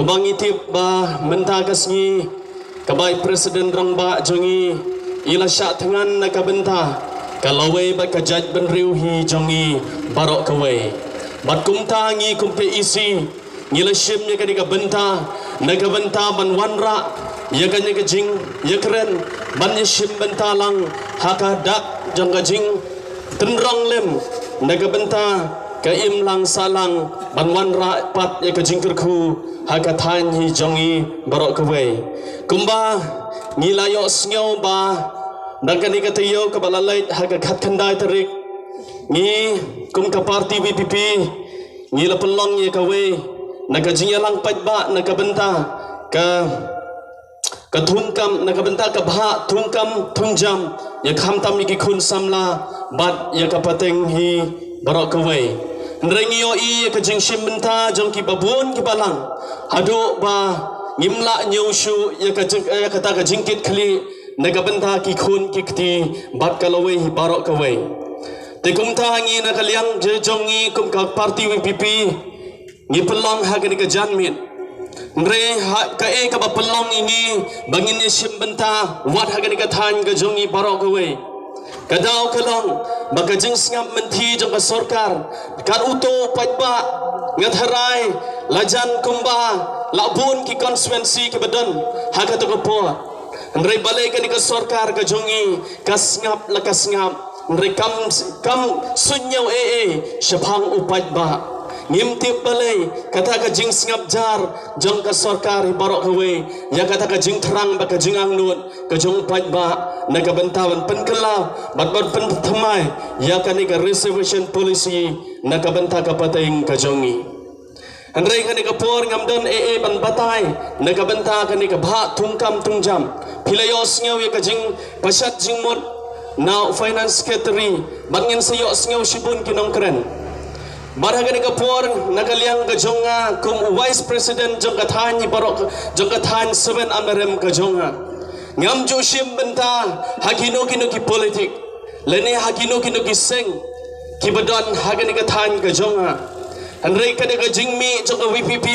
Kubang itip ba mentah kasngi kabai presiden rangba jongi ila syak tengan nakabentah kalawai ba kajat benriuhi jongi barok kawai bat kumta ngi kumke isi ngila shimnya kadika bentah nakabentah ban wanra ya kanya kajing ya keren ban shim bentah lang hakadak jong kajing tenrang lem nakabentah kaim lang salang ban wanra pat ya kajing kerku hakathan hi jongi barok kawai kumba ngilayo snyo ba dagani katayo kabalalait hakakat khandai tarik ngi kum ka party VPP ngila pelong ye kawai nakajing lang pat ba nakabenta ka thungkam nakabenta ka bha thungkam thungjam ya khamtam ki khun samla bat ya kapateng hi barok kawai nrengiyo I kajing shimbenta jong ki babun ki balang hadu ba ngimla nyushu ya kata ka jingkit khli nagabenta ki khun ki kti bat kalawai hi barok kawai te kumta ngi na kalyang je jongi kum ka party VPP ngi pelong ha ka janmit ngre ka ka ba pelong ini bangin ni shimbenta wat ha ka than ka jongi barok kawai kadau kalong baka jing singap menti jong ka sarkar kar uto pajba ngatharai lajan kumba labun ki konstituensi ki badan haka to ko ndrai balai ka ni ka sarkar ka jongi kasngap la kasngap ndrai kam sunyau syapang upajba ngimtip balai kata ka jing singap jar jong ka sarkar barok kawe ya kata ka jing terang baka jing angnut ka jong pajba nakabentawan penkela bat pen thamai ya kani ka reservation policy nakabenta ka pateng ka jongi andrai kani ka por ngamdon ban batai nakabenta kani ka bha thungkam tungjam philayos ngeu ya ka jing pasat jing mot now finance secretary bangin sayo ngeu sibun kinong kren barhagan ka por nakaliang ka jonga kum vice president jong ka than barok jong ka than 7 amerem ka jonga ngam jo shim benta hakino kino ki politik lene hakino kino ki seng ki badon hagan ka than ka jonga anrei ka ka jingmi jong ka VPP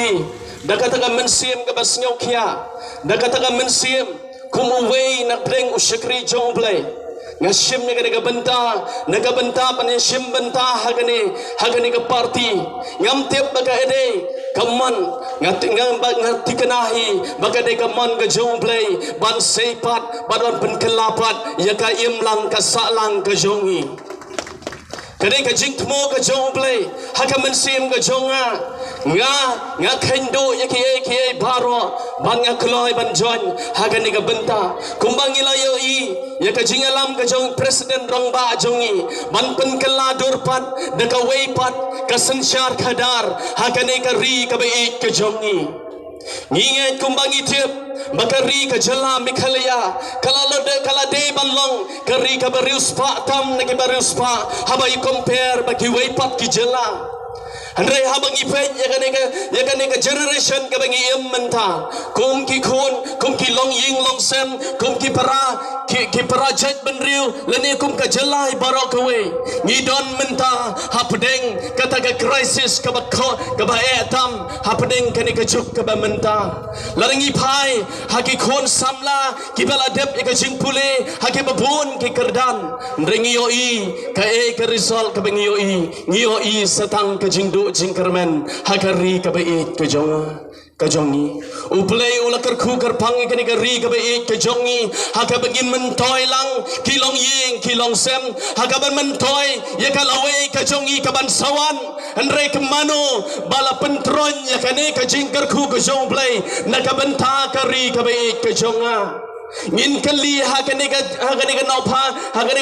dakata ka mensim ka basnyaw kya dakata ka mensim kum uwei nak breng ushakri jong play ngashim ne ka benta pan shim benta hagani ka party ngam tep baka ede kaman ngati kanahi baka de kaman ka jomplay ban seipat badon pen kelapat ya ka imlang ka salang ka jongi kade ka jingtmo ka jomplay haka mensim ka jonga nga khendo yake baro ban nga kloi ban jon hagani ka benta kumbang ilayo ya ka jingalam ka jong president rangba jongi ban pen kala durpat de ka weipat ka sansyar khadar hagani ka ri ka bai ka jongi nginget kumbang itip bakari ka jala mikhalaya kala de banlong kari ka barius pa tam na ki barius pa habai compare baki weipat ki jala Andai habang ipet ya kane ka generation ka bangi menta kum ki khun kum ki long ying long sem kum ki para jet benriu lene kum ka jalai barok kawe ngidon menta hapdeng kata ka crisis ka ba etam hapdeng kane ka juk ka ba menta larangi phai haki khun samla ki bala dep ka jingpule haki babun ki kerdan rengi yo ka ka result ka bangi yo i satang ka jingdu jingkermen hakari ka bait ka jongi uplay ulakar khu kar phangi kani ka ri ka bait ka jongi haka bagin mentoy lang kilong ying kilong sem haka ban mentoy ya ka lawe ka jongi ka ban sawan andre ka mano bala pentron ya kani ka jingkar khu ka jong play nakabenta ka ri ka bait ka jonga ngin kali hakane ka naupa hakane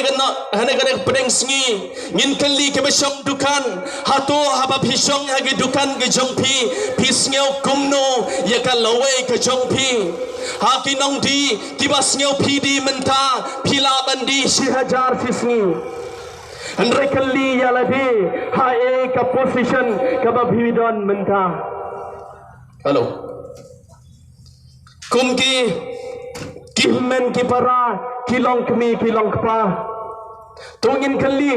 ka pedeng sngi ngin kali ke besong dukan hato haba pisong hagi dukan ke jongpi pisngeu kumno ya ka lawe ke jongpi haki nong di kibasngeu pidi menta pila bandi 1000 fisngi andre kali ya ladi hae ka position ka babidon menta halo kumki Kihmen kipara kilong kmi kilong kpa tungin kali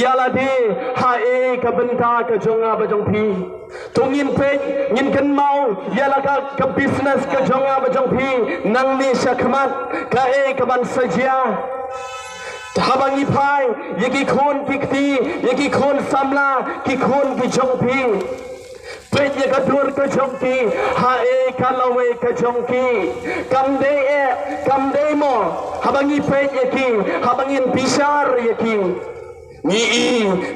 yala de hae ka benta ka jonga bajong pi tungin pe ngin kan mau ialah ke business ke jonga bajong pi nang ni syakmat ka ban saja habangi pai yaki khon pikti yaki khon samla ki khon ki jong pi pe ye ka dur ke jong ki ha kalawe ke jong ki kam de mo habangi pe yaki habangin pisar yaki ni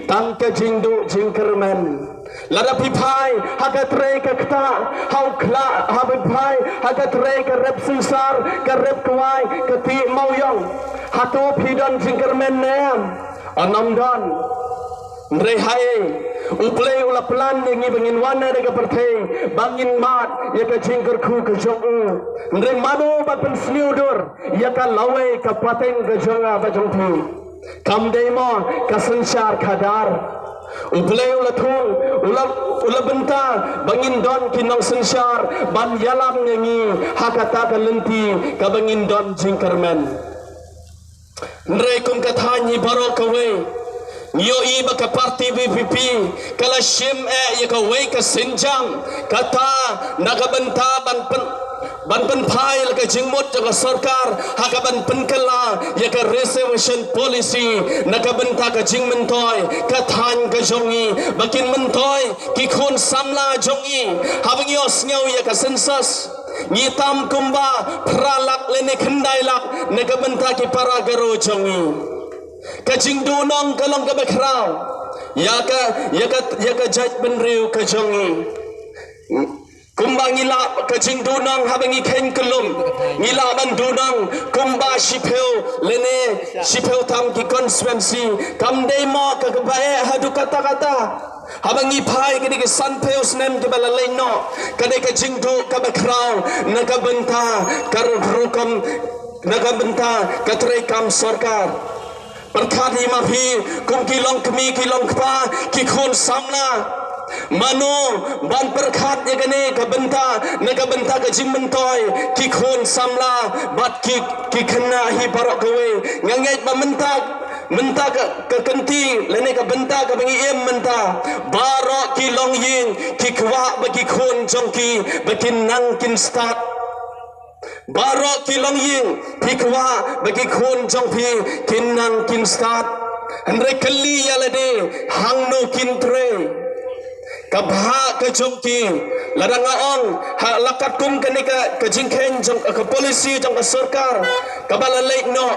tang ke jingdu jingkermen lada pipai hagat re ke kta hau kla habit pai hagat re ke rep sensar ke rep kwai ke ti mauyong hato pidon jingkermen nem anam don re hai uple ula plan ngi bangin wana de ke perthe bangin mat ye ke jingker khu ke jong re mano ba pen sniudur ye ka lawe ke pateng ke jonga ba jong thi kam demo ka sansar khadar ublay ula thung ula benta bangin don kinong sansar ban yalam ngi hakata ka lenti ka bangin don jingkermen nre kum ka thanyi baro ka we yo I ba ka party VPP kala shim ye ka we ka sinjang kata nakabenta ban pen file ka jingmot ka sarkar hakaban penkala ya ka reservation policy nakabenta ka jingmentoy ka than ka jongi bakin mentoy ki khon samla jongi habang yo snyaw ya ka census ni tam kumba pralak lene khandai lak nakabenta ki paragaro jongi ka jingdunong kalong ka bakraw ya ka jaj benriu ka jongi kumba ngila kajing dunang habangi ken kelum ngila ban dunang kumba shipeu lene shipeu tam ki constituency kam dei mo ka bae hadu kata habangi phai ke sanpeu snem ke balalai no kade kajing du ka bakrau nakabenta karukam nakabenta katrai kam sarkar perkhati mafi kum kilong kmi kilong kpa ki khon samna mano ban perkhat ye gane ka benta ka jingmentoy ki khon samla bat ki khna hi barok kowe ngangai ba menta ka kanti lene ka benta ka bangi em menta barok ki long ying ki kwa ba ki khon jongki ba kin nang kin start barok ki long ying ki kwa ba ki khon jongpi kin nang kin start andre kalli yalade hangno kin tre kabha ke jongki ladang aong ha lakat kum kanika ke jingken jong ke polisi jong ke sarkar kabala lek no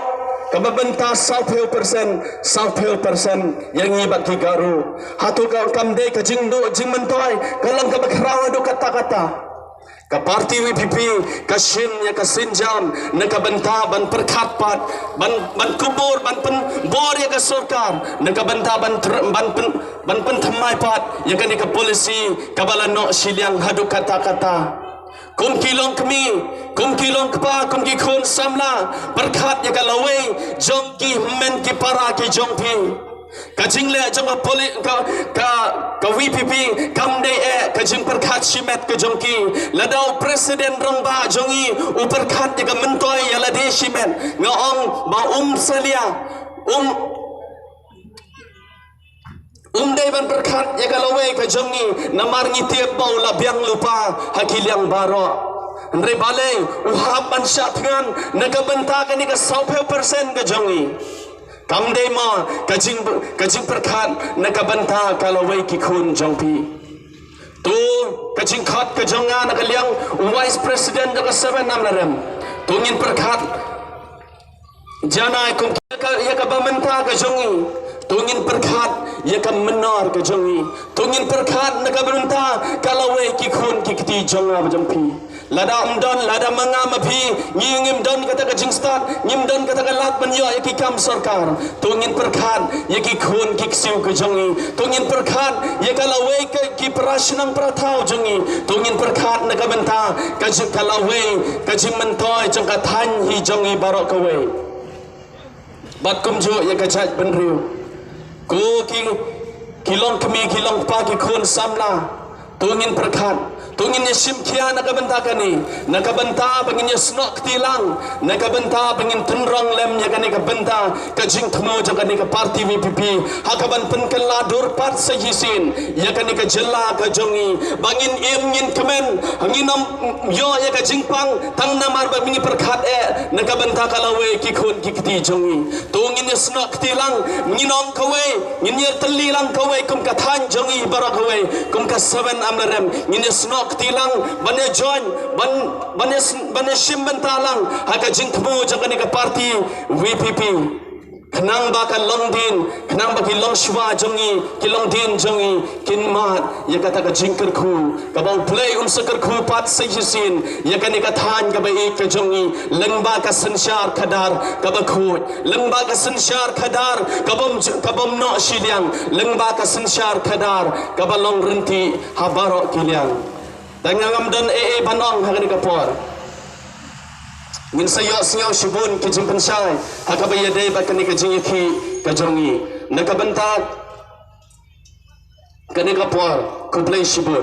kababenta 100% yang ibat ki garu hatu ka kamde ke jingdu jingmentoy kalang ka bakraw do kata ka parti VPP ka shin ya ka sinjam na ka benta ban perkhat pat ban kubur ban pen bor ya ka sarkar na ka benta ban pen thamai pat ya ka ni ka polisi ka bala no siliang hadu kata kum kilong kmi kum kilong kpa kum ki khon samla perkhat ya ka lawe jong ki men ki para ki jong pi ka jingle jong ka VPP kam de ka jing perkhat shimet ka jong ki ladau president rong ba jongi u perkhat ya ka mentoy ya la de shimet ngaong ba salia dai ban perkhat ya ka lawe ka jongi namar ngi tiep bau la biang lupa hakiliang baro andre bale u hab ban shat ngan nakabenta ka ni ka 100% ka jongi kam dei ma kajing perkhat nakabenta kalawai ki khun jongpi tu kajing khat ka jonga nakaliang vice president ka 7 nam narem tu ngin perkhat janai kum ya ka bamenta ka jongi tu ngin perkhat ya ka menor ka jongi tu ngin perkhat nakabenta kalawai ki khun ki kti jonga jongpi lada umdon lada mangam api ngim don kata ka jingstat ngim don kata ka lat banyo yaki kam sarkar tungin perkhat yaki khun ki siu ka jongi tungin perkhat yaka lawe ki prashnang prathau jongi tungin perkhat na ka benta ka jikalawe ka jingmentoy jong ka than hi jongi barok ka we bat kumju yaka jaj benriu ku ki kilong kmi kilong pa ki khun samla tungin perkat tungin yesim kia nakabenta kani nakabenta bangin yesnok tilang nakabenta bangin tenrong lem ya kani kabenta kajing temo ja kani ka parti VPP hakaban penkan ladur pat sahisin ya kani ka jela ka jongi bangin ngin kemen nginom yo ya ka jingpang tang namar bangin perkat nakabenta kalawe kikun kikti jongi tungin yesnok tilang nginom kawe ngin telilang kawe kum ka than jongi barak kawe kum ka 7 amlarem ngin yesnok tilang bane join bane shimbentalang haka jingtmu jangani ka parti VPP kenang bakal longdin kenang baki longshwa jongi kilongdin jongi kinmat ya kata ka jingkerku kabang play unsakerku pat sayisin ya kani ka than ka bai ka jongi lengba ka sanshar khadar ka bakhu lengba ka sanshar khadar kabam no shiliang lengba ka sanshar khadar ka balong renti habaro kiliang dangam dan banong hagani ka por ngin sayo singaw shibun ke jimpen sai hakabaya dei bakani ka jingki ka jongi nakabentak kani ka por kublai shibun